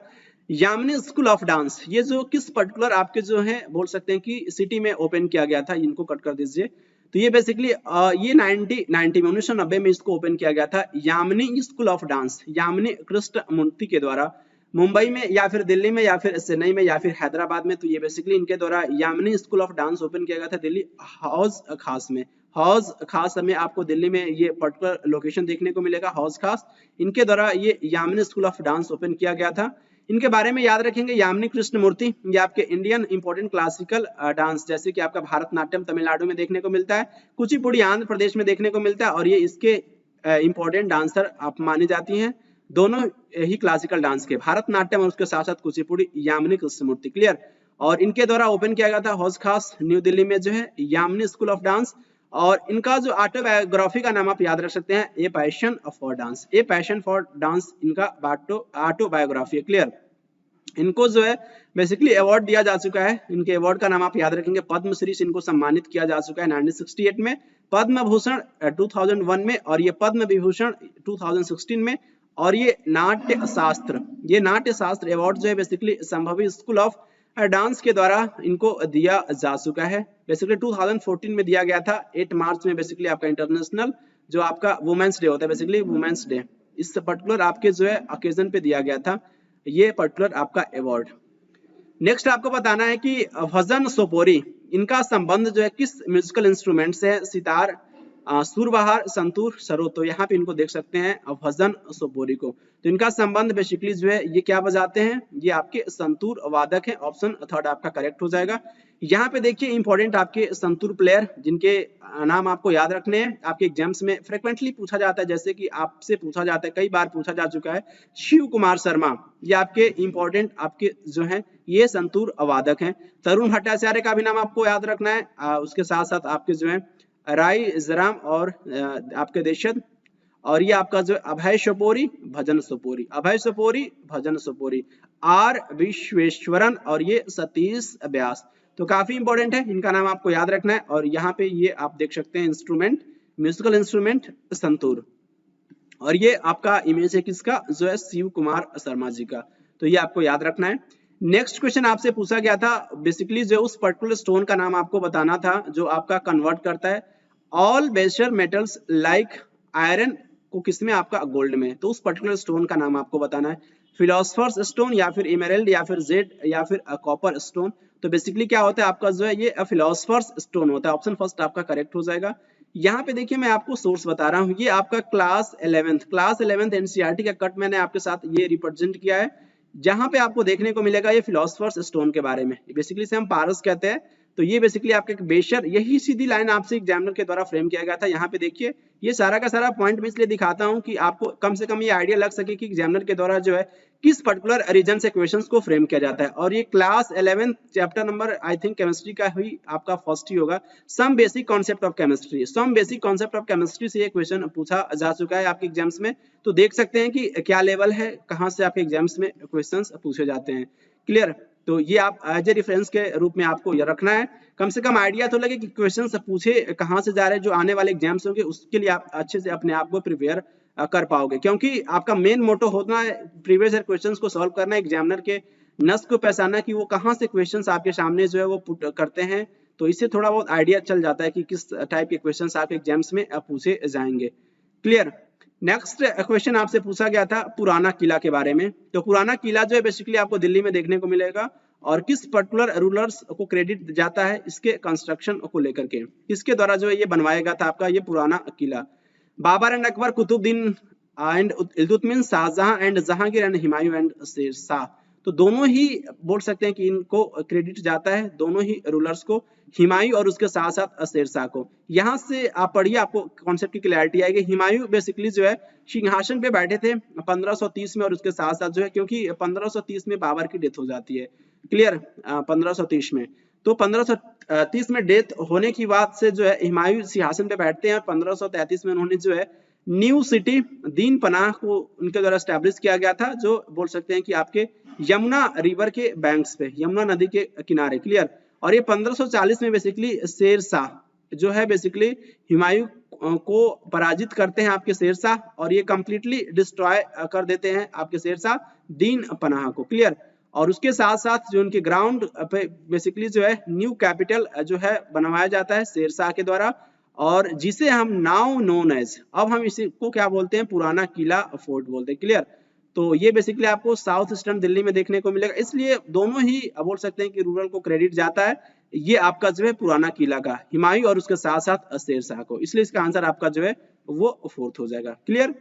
यामिनी स्कूल ऑफ डांस। ये जो किस पर्टिकुलर आपके जो है बोल सकते हैं कि सिटी में ओपन किया गया था, इनको कट कर दीजिए। तो ये बेसिकली ये 1990 में इसको ओपन किया गया था, Yamini school of dance, Yamini Krishnamurthy के द्वारा मुंबई में या फिर दिल्ली में या फिर चेन्नई में या फिर हैदराबाद में। तो ये बेसिकली इनके द्वारा Yamini school of dance open किया गया था दिल्ली हौज खास में। हौज खास में आपको दिल्ली में ये पर्टिकुलर लोकेशन देखने को मिलेगा, हौज खास। इनके द्वारा ये Yamini school of dance open किया गया था। इनके बारे में याद रखेंगे, यामिनी कृष्णमूर्ति ये आपके इंडियन इंपॉर्टेंट क्लासिकल डांस, जैसे कि आपका भारतनाट्यम तमिलनाडु में देखने को मिलता है, कुचिपुड़ी आंध्र प्रदेश में देखने को मिलता है और ये इसके इंपॉर्टेंट डांसर आप मानी जाती हैं, दोनों ही क्लासिकल डांस के, भारतनाट्यम और उसके साथ साथ कुचिपुड़ी, यामिनी कृष्णमूर्ति। क्लियर, और इनके द्वारा ओपन किया गया था हौज खास न्यू दिल्ली में जो है यामिनी स्कूल ऑफ डांस। और इनका जो ऑटोबायोग्राफी का नाम आप याद रख सकते हैं, a passion for dance, a passion for dance इनका ऑटोबायोग्राफी है। क्लियर, इनको जो है बेसिकली अवार्ड दिया जा चुका है, इनके अवार्ड का नाम आप याद रखेंगे, पद्मश्री से इनको सम्मानित किया जा चुका है 1968 में, पद्म भूषण 2001 में और ये पद्म विभूषण 2016 में। और ये नाट्य शास्त्र, ये नाट्य शास्त्र अवार्ड जो है basically Shambhavi school of dance के द्वारा इनको दिया जा चुका है। बेसिकली 2014 में दिया गया था, 8 मार्च में बेसिकली आपका इंटरनेशनल जो आपका वुमेन्स डे होता है, बेसिकली वुमेन्स डे, इस पर्टिकुलर आपके जो है ओकेजन पे दिया गया था ये पर्टिकुलर आपका अवार्ड। नेक्स्ट आपको बताना है कि भजन सोपोरी, इनका संबंध जो है किस म्यूजिकल इंस्ट्रूमेंट से है, सितार, सुरबहार, संतूर, सरोद। तो यहाँ पे इनको देख सकते हैं भजन सोपोरी को, तो इनका संबंध बेसिकली जो है ये क्या बजाते हैं, ये आपके संतूर वादक है। ऑप्शन थर्ड आपका करेक्ट हो जाएगा। यहाँ पे देखिए इंपॉर्टेंट आपके संतूर प्लेयर जिनके नाम आपको याद रखने हैं, आपके एग्जाम्स में फ्रिक्वेंटली पूछा जाता है, जैसे कि आपसे पूछा जाता है, कई बार पूछा जा चुका है, शिव कुमार शर्मा, ये आपके इंपॉर्टेंट आपके जो है ये संतूर वादक हैं। तरुण भट्टाचार्य का भी नाम आपको याद रखना है, उसके साथ साथ आपके जो है राय जराम और आपके देशद, और ये आपका जो अभय सोपोरी, भजन सोपोरी, अभय सोपोरी, भजन सोपोरी, आर विश्वेश्वरन और ये सतीश व्यास। तो काफी इंपॉर्टेंट है, इनका नाम आपको याद रखना है। और यहाँ पे ये आप देख सकते हैं इंस्ट्रूमेंट, म्यूजिकल इंस्ट्रूमेंट संतूर, और ये आपका इमेज है किसका, जो है शिव कुमार शर्मा जी का, तो ये आपको याद रखना है। नेक्स्ट क्वेश्चन आपसे पूछा गया था बेसिकली जो उस पर्टिकुलर स्टोन का नाम आपको बताना था जो आपका कन्वर्ट करता है ऑल बेसर मेटल्स लाइक आयरन को किसमें, आपका गोल्ड में। तो उस पर्टिकुलर स्टोन का नाम आपको बताना है, फिलोसफर्स स्टोन या फिर इमेरल्ड या फिर जेड या फिर कॉपर स्टोन। तो बेसिकली क्या होता है आपका जो है ये फिलोसफर्स स्टोन होता है। ऑप्शन फर्स्ट आपका करेक्ट हो जाएगा। यहाँ पे देखिए मैं आपको सोर्स बता रहा हूँ, ये आपका क्लास 11th एनसीईआरटी का कट मैंने आपके साथ ये रिप्रेजेंट किया है, जहां पे आपको देखने को मिलेगा ये फिलोसफर्स स्टोन के बारे में। बेसिकली से हम पारस कहते हैं, तो ये बेसिकली आपका एक बेशर, यही सीधी लाइन आपसे एग्जामिनर के द्वारा फ्रेम किया गया था। यहाँ पे देखिए ये सारा का सारा पॉइंट मैं इसलिए दिखाता हूँ कि आपको कम से कम ये आइडिया लग सके कि एग्जामिनर के द्वारा जो है किस पर्टिकुलर रीजन से क्वेश्चंस को फ्रेम किया जाता है। और ये class 11 chapter number I think chemistry का ही आपका फर्स्ट ही होगा, some basic concept of chemistry. Some basic concept of chemistry से ये क्वेश्चन पूछा जा चुका है आपके एग्जाम्स में, तो देख सकते हैं कि क्या लेवल है, कहाँ से आपके एग्जाम्स में क्वेश्चंस पूछे जाते हैं। क्लियर? तो ये आप एज ए रेफरेंस के रूप में आपको ये रखना है, कम से कम आइडिया तो लगे कि क्वेश्चन पूछे कहाँ से जा रहे हैं, जो आने वाले एग्जाम्स होंगे उसके लिए आप अच्छे से अपने आप को प्रिपेयर कर पाओगे, क्योंकि आपका मेन मोटो होना है प्रीवियस ईयर क्वेश्चंस को सॉल्व करना, एग्जामिनर के नस को पहचानना कि वो कहाँ से क्वेश्चंस आपके सामने जो है वो पुट करते हैं, तो इससे थोड़ा बहुत आइडिया चल जाता है कि किस टाइप के क्वेश्चंस आपके एग्जाम्स में पूछे जाएंगे। क्लियर? नेक्स्ट क्वेश्चन आपसे पूछा गया था पुराना किला के बारे में। तो पुराना किला जो है बेसिकली आपको दिल्ली में देखने को मिलेगा, और किस पर्टिकुलर रूलर्स को क्रेडिट जाता है इसके कंस्ट्रक्शन को लेकर के, किसके द्वारा जो है ये बनवाया गया था आपका ये पुराना किला? Babur and Akbar, Qutbuddin and Iltutmish, Shahjahan and Jahangir and Humayun and Sher Shah. तो दोनों ही बोल सकते हैं कि इनको क्रेडिट जाता है, दोनों ही रूलर्स को, हुमायूं और उसके साथ साथ शेर शाह को। यहाँ से आप पढ़िए, आपको कॉन्सेप्ट की क्लैरिटी आएगी। हुमायूं बेसिकली जो है सिंहासन पे बैठे थे 1530 में, और उसके साथ साथ जो है क्योंकि 1530 में बाबर की डेथ हो जाती है। क्लियर? 1530 में, तो 1530 में डेथ होने की बात से जो है हुमायूं सिंहासन पे बैठते हैं, और 1533 में उन्होंने जो है न्यू सिटी दीन पनाह को उनके द्वारा स्टैब्लिश किया गया था, जो बोल सकते हैं कि आपके यमुना रिवर के बैंक्स पे, यमुना नदी के किनारे। क्लियर? और ये 1540 में बेसिकली शेर शाह जो है बेसिकली हुमायूं को पराजित करते हैं आपके शेर शाह, और ये कंप्लीटली डिस्ट्रॉय कर देते हैं आपके शेर शाह दीन पनाह को। क्लियर? और उसके साथ साथ जो उनके ग्राउंड पे बेसिकली जो है न्यू कैपिटल जो है बनवाया जाता है शेर शाह के द्वारा, और जिसे हम नाउ नोन एज, अब हम इसी को क्या बोलते हैं, पुराना किला फोर्ट बोलते हैं। क्लियर? तो ये बेसिकली आपको साउथ ईस्टर्न दिल्ली में देखने को मिलेगा, इसलिए दोनों ही बोल सकते हैं कि रूरल को क्रेडिट जाता है ये आपका जो है पुराना किला का, हुमायूं और उसके साथ साथ शेर शाह को, इसलिए इसका आंसर आपका जो है वो फोर्थ हो जाएगा। क्लियर?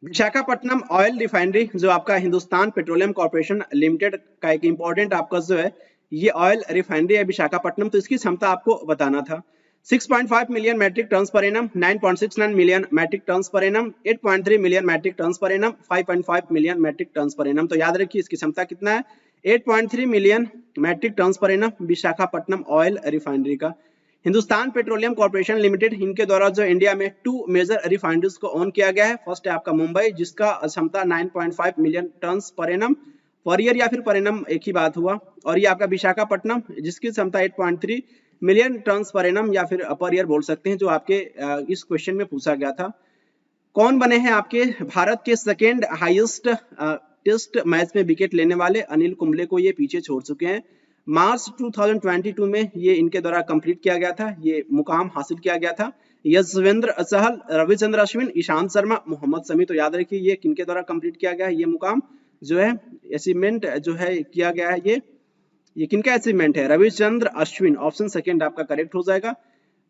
विशाखापट्टनम ऑयल रिफाइनरी जो आपका हिंदुस्तान पेट्रोलियम कॉर्पोरेशन लिमिटेड का एक इंपॉर्टेंट आपका जो है ये ऑयल रिफाइनरी है विशाखापट्टनम, तो इसकी क्षमता आपको बताना था। 6.5 million metric tons per annum, 9.69 million metric tons per annum, 8.3 million metric tons per annum, 5.5 million metric tons per annum. तो याद रखिए इसकी क्षमता कितना है, 8.3 million metric tons per annum Visakhapatnam oil refinery का। हिंदुस्तान पेट्रोलियम कॉर्पोरेशन लिमिटेड, इनके द्वारा जो इंडिया में 2 मेजर रिफाइनरीज को ओन किया गया है। फर्स्ट है आपका मुंबई जिसका क्षमता 9.5 million turns per annum per year या फिर पर एनम एक ही बात हुआ, और ये आपका विशाखापट्टनम जिसकी क्षमता 8.3 मिलियन टन्स पर एनम या फिर पर ईयर बोल सकते हैं, जो आपके इस क्वेश्चन में पूछा गया था। कौन बने हैं आपके भारत के सेकेंड हाईएस्ट टेस्ट मैच में विकेट लेने वाले? अनिल कुंबले को ये पीछे छोड़ चुके हैं। मार्च 2022 में ये इनके द्वारा कंप्लीट किया गया था, ये मुकाम हासिल किया गया था। यशवेंद्र चहल, रविचंद्र अश्विन, ईशांत शर्मा, मोहम्मद शमी। तो याद रखिए ये किनके द्वारा कंप्लीट किया गया है, ये मुकाम जो है अचीवमेंट जो है किया गया है, ये किनका अचीवमेंट है? रविचंद्र अश्विन। ऑप्शन सेकंड आपका करेक्ट हो जाएगा।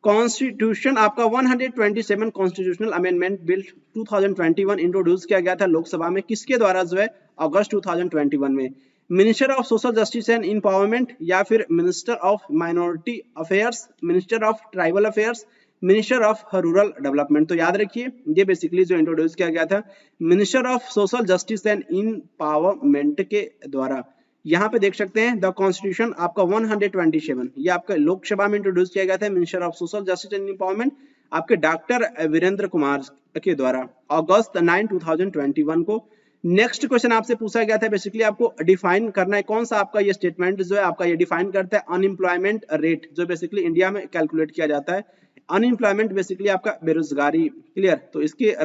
कॉन्स्टिट्यूशन आपका 127 कॉन्स्टिट्यूशनल अमेंडमेंट बिल 2021 इंट्रोड्यूस किया गया था लोकसभा में, किसके द्वारा जो है? अगस्त 2021 में। Minister of social justice and empowerment या फिर minister of minority affairs, minister of tribal affairs, minister of rural development. तो याद रखिए ये बेसिकली जो इंट्रोड्यूस किया गया था minister of social justice and empowerment के द्वारा। यहाँ पे देख सकते हैं द कॉन्स्टिट्यूशन आपका 127 ये आपका लोकसभा में इंट्रोड्यूस किया गया था minister of social justice and empowerment आपके डॉक्टर वीरेंद्र कुमार के द्वारा अगस्त 9, 2021 को। नेक्स्ट क्वेश्चन आपसे पूछा गया था बेसिकली आपको डिफाइन करना है कौन सा आपका ये स्टेटमेंट जो है आपका ये डिफाइन करता है अनएम्प्लॉयमेंट रेट, जो बेसिकली इंडिया में कैलकुलेट किया जाता है। अनएम्प्लॉयमेंट बेसिकली आपका बेरोजगारी। क्लियर? तो इसके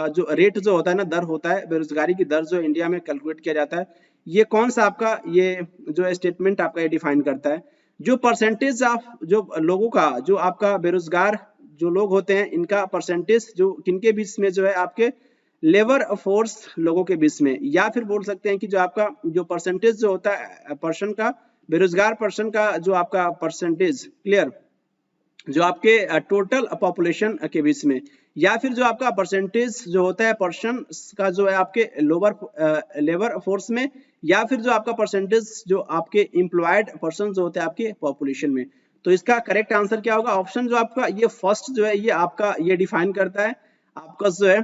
जो रेट जो होता है ना, दर होता है, बेरोजगारी की दर जो इंडिया में कैलकुलेट किया जाता है, ये कौन सा आपका ये जो स्टेटमेंट आपका ये डिफाइन करता है। जो परसेंटेज ऑफ जो लोगों का जो आपका बेरोजगार जो लोग होते हैं इनका परसेंटेज जो किनके बीच में जो है आपके लेबर फोर्स लोगों के बीच में, या फिर बोल सकते हैं कि जो आपका जो परसेंटेज जो होता है पर्सन का, बेरोजगार पर्सन का जो आपका परसेंटेज, क्लियर, जो आपके टोटल पॉपुलेशन के बीच में, या फिर जो आपका परसेंटेज जो होता है पर्सन का जो है आपके लेबर फोर्स में, या फिर जो आपका परसेंटेज जो आपके एम्प्लॉयड पर्सन जो होते हैं आपके पॉपुलेशन में। तो इसका करेक्ट आंसर क्या होगा? ऑप्शन जो आपका ये फर्स्ट जो है ये आपका ये डिफाइन करता है आपका जो है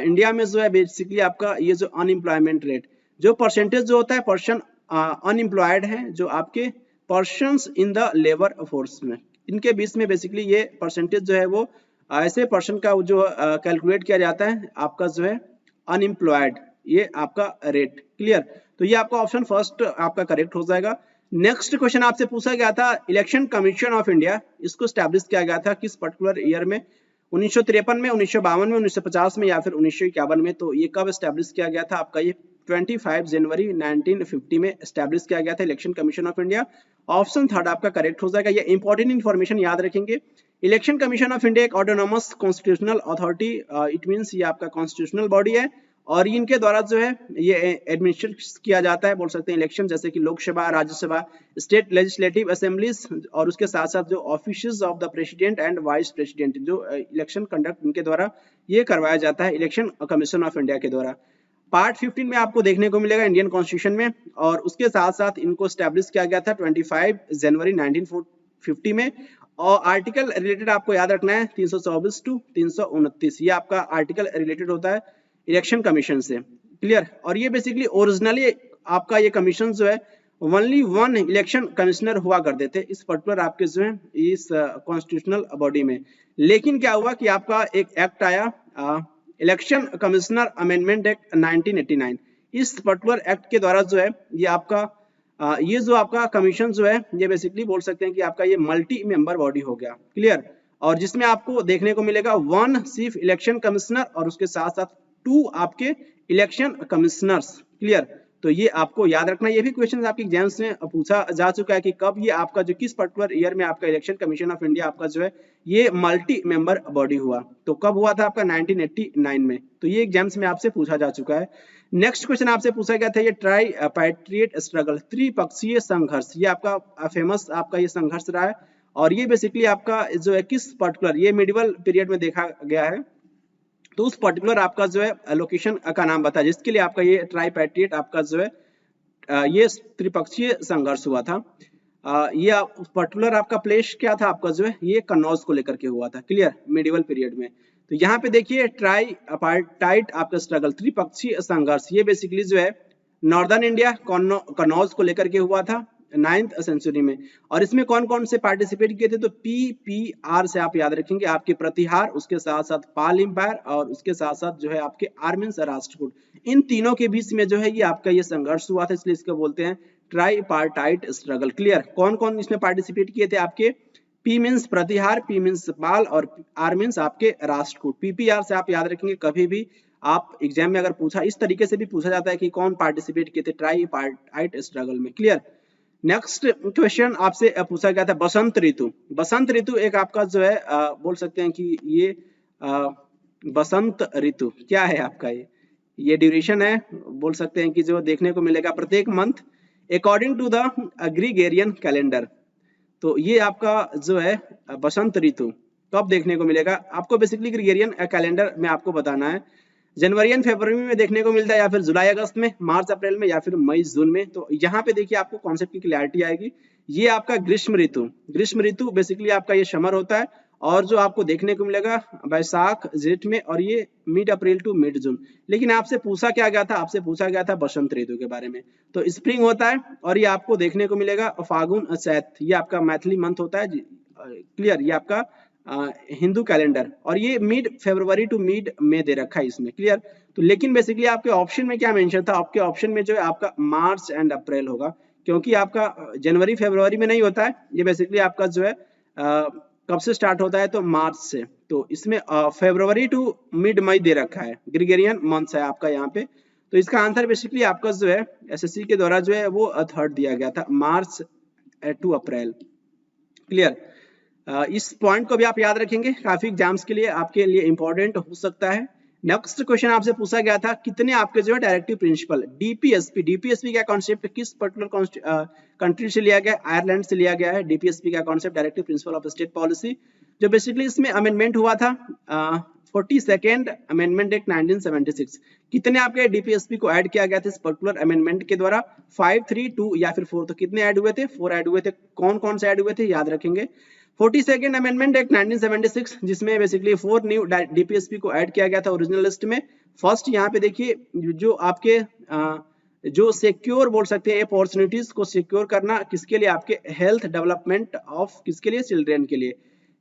इंडिया में जो है बेसिकली आपका ये जो अनएम्प्लॉयमेंट रेट, जो परसेंटेज जो होता है पर्सन अनएम्प्लॉयड है, जो आपके persons in the labour force में, इनके बीच में बेसिकली ये परसेंटेज जो है वो ऐसे पर्सन का जो कैलकुलेट किया जाता है आपका जो है अनएम्प्लॉयड, ये आपका रेट। क्लियर? तो ये आपका ऑप्शन फर्स्ट आपका करेक्ट हो जाएगा। नेक्स्ट क्वेश्चन आपसे पूछा गया था इलेक्शन कमीशन ऑफ इंडिया, इसको स्टैब्लिश किया गया था किस पर्टिकुलर ईयर में? 1953 में, 1952 में, 1950 में या फिर 1951 में? तो ये कब स्टैब्लिश किया गया था? आपका ये 25 जनवरी 1950 में स्टैब्लिश किया गया था election commission of India. Option third आपका करेक्ट हो जाएगा। ये इंपॉर्टेंट इन्फॉर्मेशन याद रखेंगे। इलेक्शन कमीशन ऑफ इंडिया एक autonomous constitutional authority, it means ये आपका कॉन्स्टिट्यूशनल बॉडी है और इनके द्वारा जो है ये एडमिनिस्ट्रेट किया जाता है, बोल सकते हैं इलेक्शन, जैसे कि Lok Sabha, Rajya Sabha, state legislative assemblies और उसके साथ साथ जो offices of the president and vice president, जो इलेक्शन कंडक्ट इनके द्वारा ये करवाया जाता है इलेक्शन कमीशन ऑफ इंडिया के द्वारा। पार्ट 15 में आपको देखने को मिलेगा इंडियन कॉन्स्टिट्यूशन में, और उसके साथ साथ इनको स्टैब्लिश किया गया था 25 जनवरी 1950 में। और आर्टिकल रिलेटेड आपको याद रखना है 324 टू 329, ये आपका आर्टिकल रिलेटेड होता है इलेक्शन कमीशन से। क्लियर? और ये बेसिकली ओरिजिनली आपका ये कमीशन जो है ओनली वन इलेक्शन कमिश्नर हुआ करते थे इस पर्टिकुलर आपके जो है इस कॉन्स्टिट्यूशनल बॉडी में। लेकिन क्या हुआ कि आपका एक एक्ट आया इलेक्शन कमिश्नर अमेंडमेंट एक्ट 1989, इस पर्टिकुलर एक्ट के द्वारा जो है ये आपका ये जो आपका कमीशन जो है ये बेसिकली बोल सकते हैं कि आपका ये मल्टी मेंबर बॉडी हो गया। क्लियर? और जिसमें आपको देखने को मिलेगा वन चीफ इलेक्शन कमिश्नर और उसके साथ साथ 2 आपके इलेक्शन कमिश्नर्स। क्लियर? तो ये आपको याद रखना। ये भी क्वेश्चन आपके एग्जाम्स में पूछा जा चुका है कि कब ये आपका जो किस पर्टिकुलर ईयर में आपका इलेक्शन कमीशन ऑफ इंडिया आपका जो है ये मल्टी मेंबर बॉडी हुआ। तो कब हुआ था आपका? 1989 में। तो ये एग्जाम्स में आपसे पूछा जा चुका है। नेक्स्ट क्वेश्चन आपसे पूछा गया था ये ट्राई पैट्रियट स्ट्रगल, त्रिपक्षीय संघर्ष, ये आपका फेमस आपका ये संघर्ष रहा है और ये बेसिकली आपका जो है किस पर्टिकुलर ये मिडिवल पीरियड में देखा गया है। तो उस पर्टिकुलर आपका जो है लोकेशन का नाम बता जिसके लिए आपका ये ट्राईपैट्रियट आपका जो है ये त्रिपक्षीय संघर्ष हुआ था। ये पर्टिकुलर आपका प्लेस क्या था आपका जो है ये कन्नौज को लेकर के हुआ था। क्लियर? मिडिवल पीरियड में। तो यहाँ पे देखिए ट्राईपार्टाइट आपका स्ट्रगल, त्रिपक्षीय संघर्ष, ये बेसिकली जो है नॉर्दर्न इंडिया कन्नौज को लेकर के हुआ था 9th सेंचुरी में। और इसमें कौन कौन से पार्टिसिपेट किए थे? तो PPR से आप याद रखेंगे आपके प्रतिहार, उसके साथ साथ पाल इंपायर और उसके साथ साथ जो है आपके आर्मीन्स राष्ट्रकूट, इन तीनों के बीच में जो है ये आपका ये संघर्ष हुआ था, इसलिए इसको बोलते हैं ट्राईपार्टाइट स्ट्रगल। क्लियर? कौन कौन इसमें पार्टिसिपेट किए थे? आपके P मीन्स प्रतिहार, P मीन्स पाल और R मीन्स आपके राष्ट्रकूट। PPR से आप याद रखेंगे, कभी भी आप एग्जाम में अगर पूछा इस तरीके से भी पूछा जाता है कि कौन पार्टिसिपेट किए थे ट्राईपार्टाइट स्ट्रगल में। क्लियर? नेक्स्ट क्वेश्चन आपसे पूछा गया था बसंत ऋतु। बसंत ऋतु एक आपका जो है बोल सकते हैं कि ये बसंत ऋतु क्या है आपका? ये ड्यूरेशन है, बोल सकते हैं कि जो देखने को मिलेगा प्रत्येक month according to the Gregorian calendar. तो ये आपका जो है बसंत ऋतु कब देखने को मिलेगा? आपको बेसिकली ग्रीगोरियन कैलेंडर में आपको बताना है। जनवरी एंड फरवरी में देखने को मिलता है या फिर जुलाई अगस्त में, मार्च अप्रैल में या फिर मई जून में। तो यहाँ पे देखिए आपको कॉन्सेप्ट की क्लैरिटी आएगी। ये आपका ग्रीष्म ऋतु बेसिकली आपका ये समर होता है और जो आपको देखने को मिलेगा बैसाख जेठ में और ये मिड अप्रैल टू मिड जून। लेकिन आपसे पूछा क्या गया था? आपसे पूछा गया था बसंत ऋतु के बारे में। तो स्प्रिंग होता है और ये आपको देखने को मिलेगा फागुन चैत, ये आपका मैथिली मंथ होता है। क्लियर? ये आपका हिंदू कैलेंडर और ये मिड फरवरी टू मिड मई दे रखा है इसमें। क्लियर? तो लेकिन बेसिकली आपके ऑप्शन में क्या मेंशन था? आपके ऑप्शन में जो है आपका मार्च एंड अप्रैल होगा, क्योंकि आपका जनवरी फरवरी में नहीं होता है। ये बेसिकली आपका जो है कब से स्टार्ट होता है? तो मार्च से। तो इसमें फरवरी टू मिड मई दे रखा है, ग्रीगोरियन मंथ्स है आपका यहाँ पे। तो इसका आंसर बेसिकली आपका जो है SSC के द्वारा जो है वो थर्ड दिया गया था, मार्च टू अप्रैल। क्लियर? इस पॉइंट को भी आप याद रखेंगे, काफी एग्जाम्स के लिए आपके लिए इंपॉर्टेंट हो सकता है। नेक्स्ट क्वेश्चन आपसे पूछा गया था कितने आपके जो है डायरेक्टिव प्रिंसिपल डीपीएसपी का कॉन्सेप्ट किस पर्टिकुलर कंट्री से लिया गया, आयरलैंड से लिया गया है। डीपीएसपी का concept directive principle of state policy, जो बेसिकली इसमें अमेंडमेंट हुआ था 42nd अमेंडमेंट एक्ट 1976। कितने आपके डीपीएसपी को ऐड किया गया था इस पर्टिकुलर अमेंडमेंट के द्वारा, 5, 3, 2 या फिर 4। तो कितने ऐड हुए थे, 4 ऐड हुए थे। कौन कौन से ऐड हुए थे याद रखेंगे। 42nd अमेंडमेंट एक्ट 1976 जिसमें बेसिकली 4 न्यू डीपीएसपी को ऐड किया गया था ओरिजिनल लिस्ट में। फर्स्ट यहाँ पे देखिए जो आपके जो सिक्योर बोल सकते हैं अपॉर्चुनिटीज को सिक्योर करना किसके लिए, आपके हेल्थ डेवलपमेंट ऑफ किसके लिए, चिल्ड्रेन के लिए।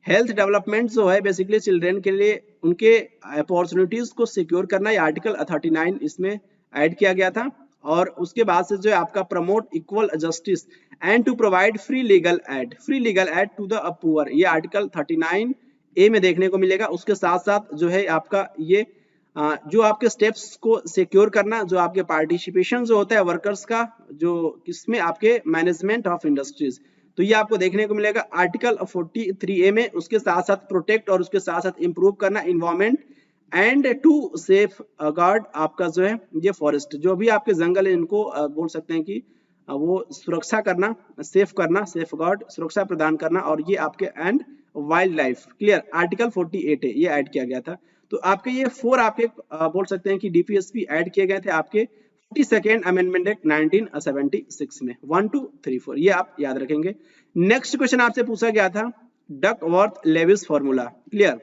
हेल्थ डेवलपमेंट जो है बेसिकली चिल्ड्रेन के लिए उनके अपॉर्चुनिटीज को सिक्योर करना, ये आर्टिकल 39 इसमें ऐड किया गया था। और उसके बाद से जो है आपका promote equal justice and to provide free legal aid to the poor, ये आर्टिकल 39A में देखने को मिलेगा। उसके साथ साथ जो है आपका ये जो आपके स्टेप्स को सिक्योर करना, जो आपके पार्टिसिपेशन जो होता है वर्कर्स का, जो किसमें आपके मैनेजमेंट ऑफ इंडस्ट्रीज, तो ये आपको देखने को मिलेगा आर्टिकल 43A में। उसके साथ साथ प्रोटेक्ट और उसके साथ साथ इंप्रूव करना environment and to safeguard आपका जो है ये फॉरेस्ट, जो भी आपके जंगल है इनको बोल सकते हैं कि वो सुरक्षा करना, सेफ गार्ड सुरक्षा प्रदान करना, और ये आपके and wild life. Clear, article 48 है ये ऐड किया गया था। तो आपके ये 4 आपके बोल सकते हैं कि डीपीएसपी ऐड किए गए थे आपके 42nd अमेंडमेंट एक्ट 1976 में। 1, 2, 3, 4 ये आप याद रखेंगे। नेक्स्ट क्वेश्चन आपसे पूछा गया था डकवर्थ लेविस फॉर्मूला। क्लियर,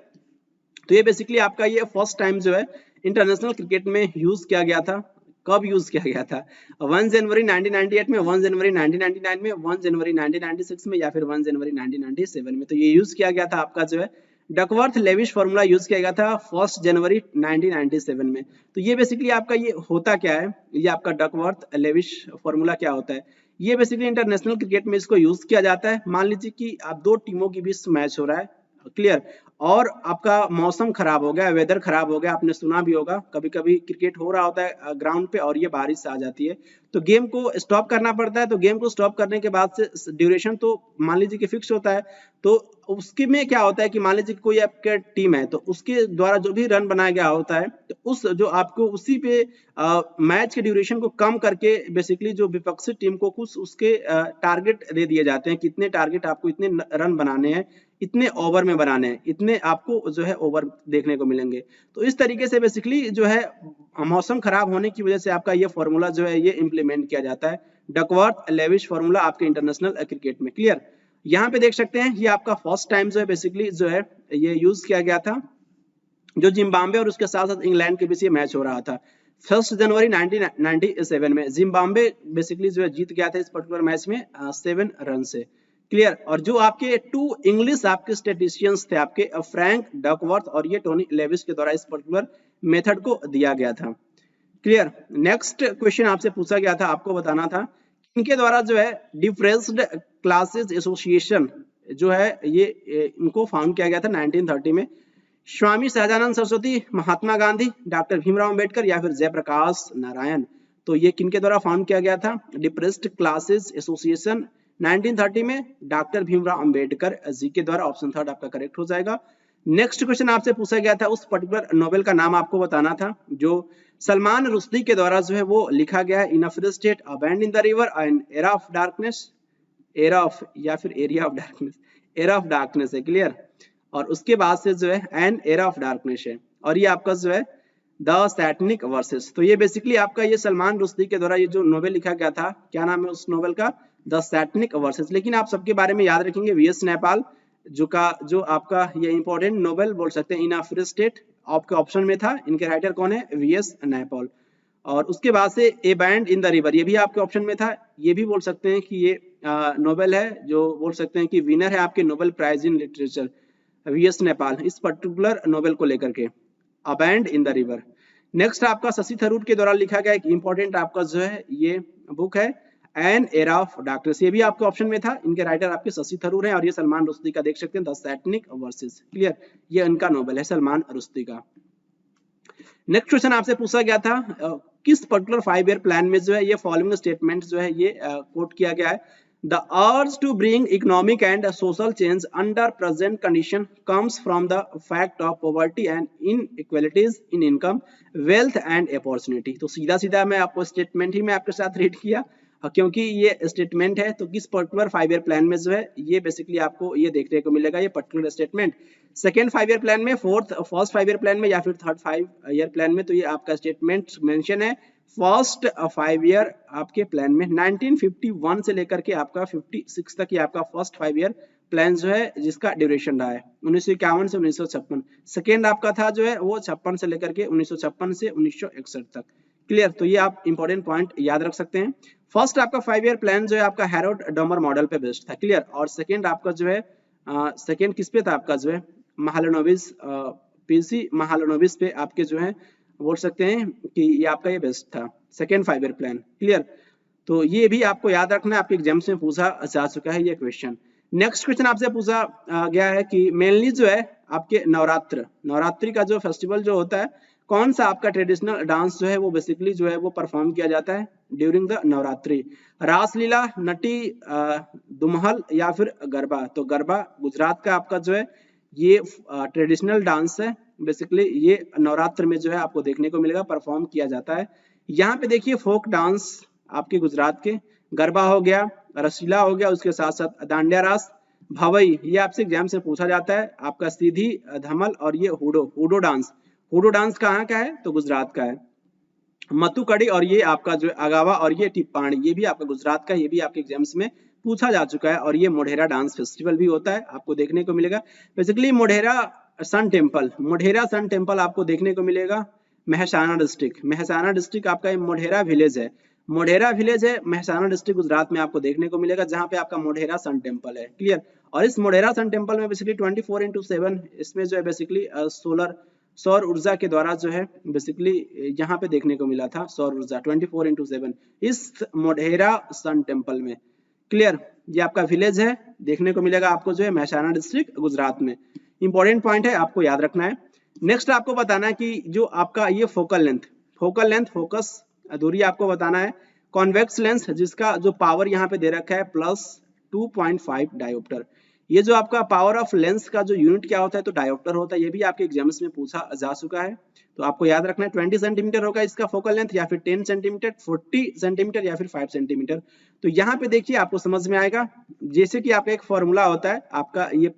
तो ये बेसिकली आपका ये फर्स्ट टाइम जो है इंटरनेशनल क्रिकेट में यूज किया गया था। कब यूज किया गया था, 1 जनवरी 1998 में, 1 जनवरी 1999 में, 1 जनवरी 1996 में, या फिर 1 जनवरी 1997 में। तो ये यूज किया गया था आपका जो है डकवर्थ लेविस फॉर्मूला यूज किया गया था 1 जनवरी 1997 में। तो ये बेसिकली आपका ये होता क्या है, ये आपका डकवर्थ लेविस फॉर्मूला क्या होता है, ये बेसिकली इंटरनेशनल क्रिकेट में इसको यूज किया जाता है। मान लीजिए कि आप दो टीमों के बीच मैच हो रहा है, क्लियर, और आपका मौसम खराब हो गया, वेदर खराब हो गया, आपने सुना भी होगा कभी कभी क्रिकेट हो रहा होता है ग्राउंड पे और ये बारिश आ जाती है, तो गेम को स्टॉप करना पड़ता है। तो गेम को स्टॉप करने के बाद से ड्यूरेशन तो मान लीजिए कि फिक्स होता है, तो उसके में क्या होता है कि मान लीजिए कोई आपका टीम है, तो उसके द्वारा जो भी रन बनाया गया होता है, तो उस जो आपको उसी पे मैच के ड्यूरेशन को कम करके बेसिकली जो विपक्षी टीम को कुछ उसके टारगेट दे दिए जाते हैं, कितने टारगेट आपको इतने रन बनाने हैं, इतने ओवर में बनाने हैं, इतने आपको जो है ओवर देखने को मिलेंगे। तो इस तरीके से बेसिकली जो है मौसम खराब होने की वजह से आपका ये फॉर्मूला जो है ये इंप्लीमेंट किया जाता है, डकवर्थ लेविस फॉर्मूला आपके इंटरनेशनल क्रिकेट में। क्लियर, यहाँ पे देख सकते हैं ये आपका फर्स्ट टाइम जो है बेसिकली जो है ये यूज किया गया था, जो जिम्बाब्वे और उसके साथ साथ इंग्लैंड के बीच ये मैच हो रहा था 1 जनवरी 1997 में। जिम्बाब्वे बेसिकली जो है जीत गया था इस पर्टिकुलर मैच में 7 रन से। क्लियर, और जो आपके 2 इंग्लिश आपके स्टैटिस्टिशियंस थे आपके फ्रैंक डकवर्थ और ये टोनी लेविस के द्वारा इस पर्टिकुलर मेथड को दिया गया था। क्लियर, नेक्स्ट क्वेश्चन आपसे पूछा गया था, आपको बताना था इनके द्वारा जो है डिप्रेस्ड क्लासेस एसोसिएशन जो है ये इनको फाउंड किया गया था 1930 में। स्वामी सहजानंद सरस्वती, महात्मा गांधी, डॉक्टर भीमराव अंबेडकर या फिर जयप्रकाश नारायण। तो ये किनके द्वारा फाउंड किया गया था, डिप्रेस्ड क्लासेस एसोसिएशन 1930 में डॉक्टर भीमराव अंबेडकर जी के द्वारा। ऑप्शन थर्ड आपका करेक्ट हो जाएगा। नेक्स्ट क्वेश्चन आपसे पूछा गया था उस पर्टिकुलर नोवेल का नाम आपको बताना था जो सलमान रुश्दी के द्वारा जो है वो लिखा गया है, in a free state, a bend in the river, an era of darkness, era of या फिर area of darkness, era of darkness है। क्लियर, और उसके बाद से जो है एन एरा ऑफ डार्कनेस है, और ये आपका जो है द सैटनिक वर्सेस। तो ये बेसिकली आपका ये सलमान रुश्दी के द्वारा ये जो नोवेल लिखा गया था, क्या नाम है उस नोवेल का, द सैटनिक वर्सेस। लेकिन आप सबके बारे में याद रखेंगे वीएस नैपाल जो आपका ये इंपॉर्टेंट नोवेल बोल सकते हैं, इन अ फ्री स्टेट आपके ऑप्शन में था, इनके राइटर कौन है, वीएस नैपाल। और उसके बाद से A band in the river, ये भी आपके ऑप्शन में था, ये भी बोल सकते हैं कि ये नोवेल है जो बोल सकते हैं कि विनर है आपके Nobel prize in literature, V S Naipaul, इस पर्टिकुलर नोवेल को लेकर के, a bend in the river. Next आपका शशि थरूर के द्वारा लिखा गया एक इंपॉर्टेंट आपका जो है ये बुक है एन एरा ऑफ डार्कनेस, ये भी आपके ऑप्शन में था, इनके राइटर आपके शशि थरूर हैं, और ये सलमान रुश्दी का देख सकते हैं द सैटनिक वर्सेस। क्लियर, ये इनका नोवेल है सलमान रुश्दी का। नेक्स्ट क्वेश्चन आपसे पूछा गया था किस पर्टिकुलर 5 ईयर प्लान में जो है ये फॉलोइंग स्टेटमेंट जो है ये कोट किया गया है, The urge to bring economic and social change under present condition comes from the fact of poverty and inequalities in income, wealth and opportunity। तो सीधा सीधा मैं आपको स्टेटमेंट ही मैं आपके साथ रीड किया, क्योंकि ये स्टेटमेंट है तो किस पर्टिकुलर 5 ईयर प्लान में जो है ये बेसिकली आपको ये देखने को मिलेगा, ये particular statement second 5 year plan में, फर्स्ट 5 ईयर प्लान में या फिर थर्ड 5 ईयर प्लान में। तो ये आपका स्टेटमेंट मेंशन है फर्स्ट 5 ईयर आपके प्लान में 1951 से लेकर के आपका 56 तक ये आपका फर्स्ट 5 ईयर प्लान जो है जिसका ड्यूरेशन रहा है 1951 से 1956। सेकेंड आपका था जो है वो 56 से लेकर के 1956 से 1961 तक। क्लियर, तो ये आप इंपॉर्टेंट पॉइंट याद रख सकते हैं। फर्स्ट आपका 5 ईयर प्लान जो है आपका हैरोल्ड डॉमर मॉडल पे बेस्ड था। क्लियर, और सेकेंड आपका जो है सेकेंड किस पे था आपका जो है महालनोबिस पीसी महालनोबिस पे आपके जो है बोल सकते हैं कि ये आपका ये बेस्ट था सेकेंड 5 ईयर प्लान। क्लियर, तो ये भी आपको याद रखना है, आपके एग्जाम्स में पूछा जा चुका है ये क्वेश्चन। नेक्स्ट क्वेश्चन आपसे पूछा गया है कि मेनली जो है आपके नवरात्रि का जो फेस्टिवल जो होता है, कौन सा आपका ट्रेडिशनल डांस जो है वो बेसिकली जो है वो परफॉर्म किया जाता है ड्यूरिंग द नवरात्रि? रासलीला, नटी, दुमहल या फिर गरबा? तो गरबा गुजरात का आपका जो है ये ट्रेडिशनल डांस है, बेसिकली ये नवरात्र में जो है आपको देखने को मिलेगा परफॉर्म किया जाता है। यहाँ पे देखिए फोक डांस आपके गुजरात के, गरबा हो गया, रसीला हो गया, उसके साथ साथ दांडिया रास, भवई, ये आपसे एग्जाम से पूछा जाता है, आपका सीधी धमल और ये हुडो डांस। हुडो डांस कहाँ का है? तो गुजरात का है। मथुकड़ी और ये आपका जो अगावा और ये टिप्पाणी, ये भी आपका गुजरात का, ये भी आपके एग्जाम्स में पूछा जा चुका है। और ये मोढेरा डांस फेस्टिवल भी होता है, आपको देखने को मिलेगा। बेसिकली मोढेरा सन टेम्पल आपको देखने को मिलेगा महसाना डिस्ट्रिक्ट आपका मोढेरा विलेज है। महसाना डिस्ट्रिक्ट गुजरात में आपको देखने को मिलेगा, जहां पे आपका मोढेरा सन टेम्पल है। क्लियर, और इस मोढेरा सन टेम्पल में बेसिकली 24/7 इसमें जो है बेसिकली सौर ऊर्जा के द्वारा जो है बेसिकली यहाँ पे देखने को मिला था सौर ऊर्जा 24/7 इस मोढेरा सन टेम्पल में। क्लियर, ये आपका विलेज है, देखने को मिलेगा आपको जो है महसाना डिस्ट्रिक्ट गुजरात में। इंपॉर्टेंट पॉइंट है, आपको याद रखना है। नेक्स्ट आपको बताना है कि जो आपका ये फोकस दूरी आपको बताना है। कॉन्वेक्स लेंस जिसका जो पावर यहाँ पे दे रखा है +2.5 डायोप्टर। ये जो आपका पावर ऑफ लेंस का जो यूनिट क्या होता है? तो डायोप्टर होता है। ये भी आपके एग्जाम्स में पूछा जा चुका है, तो आपको याद रखना है 20 सेंटीमीटर होगा इसका फोकल लेंथ, या फिर 10 सेंटीमीटर, 40 सेंटीमीटर या फिर 5 सेंटीमीटर। तो यहाँ पे देखिए आपको समझ में आएगा, जैसे कि आपका एक फॉर्मूला होता है आपका ये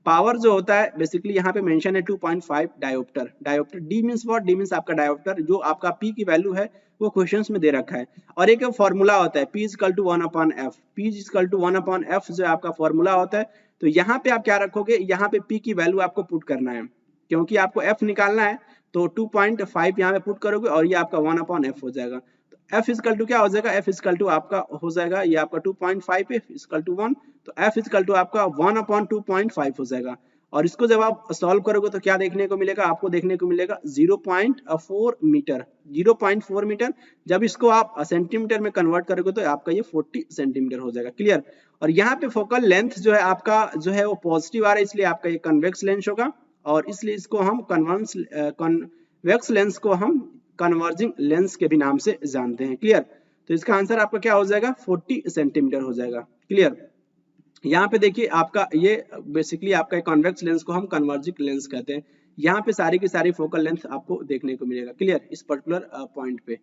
पावर जो होता है बेसिकली यहाँ पे मेंशन है 2.5 dioptre. D means what? D means आपका डायोप्टर, जो आपका पी की वैल्यू है वो क्वेश्चंस में दे रखा है। और एक फॉर्मूला होता है P = 1/f, P = 1/f जो आपका फॉर्मूला होता है। तो यहाँ पे आप क्या रखोगे? यहाँ पे P की वैल्यू आपको पुट करना है, क्योंकि आपको F निकालना है। तो 2.5 यहाँ पे पुट करोगे और ये आपका 1/f हो जाएगा। तो F = क्या हो जाएगा? F = आपका हो जाएगा ये आपका 2.5 = 1, तो F = आपका 1/2.5 हो जाएगा। और इसको जब आप सॉल्व करोगे तो क्या देखने को मिलेगा? आपको देखने को मिलेगा 0.4 मीटर। जब इसको आप सेंटीमीटर में कन्वर्ट करोगे तो आपका ये 40 सेंटीमीटर हो जाएगा। क्लियर, और यहाँ पे फोकल लेंथ जो है आपका जो है वो पॉजिटिव आ रहा है, इसलिए आपका ये कन्वेक्स लेंस होगा, और इसलिए इसको हम कन्वेक्स लेंस को हम कन्वर्जिंग लेंस के भी नाम से जानते हैं। क्लियर, तो इसका आंसर आपका क्या हो जाएगा? 40 सेंटीमीटर हो जाएगा। क्लियर, यहाँ पे देखिए आपका ये बेसिकली आपका कॉन्वेक्स लेंस को हम कन्वर्जिंग लेंस कहते हैं। यहाँ पे सारी की सारी फोकल लेंथ आपको देखने को मिलेगा। क्लियर, इस पर्टिकुलर पॉइंट पे।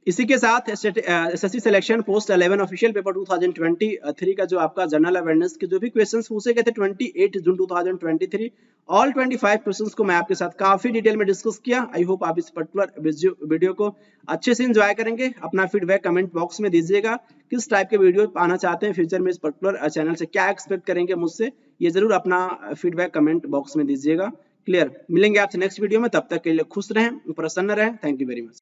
इसी के साथ SSC selection post 11 official paper 2023 का जो आपका जनरल अवेयरनेस के जो भी क्वेश्चंस पूछे गए थे 28 जून 2023, ऑल 25 क्वेश्चंस को मैं आपके साथ काफी डिटेल में डिस्कस किया। आई होप आप इस पर्टिकुलर वीडियो को अच्छे से एंजॉय करेंगे। अपना फीडबैक कमेंट बॉक्स में दीजिएगा, किस टाइप के वीडियो पाना चाहते हैं फ्यूचर में, इस पर्टिकुलर चैनल से क्या एक्सपेक्ट करेंगे मुझसे, ये जरूर अपना फीडबैक कमेंट बॉक्स में दीजिएगा। क्लियर, मिलेंगे आपसे नेक्स्ट वीडियो में, तब तक के लिए खुश रहें, प्रसन्न रहें। Thank you very much.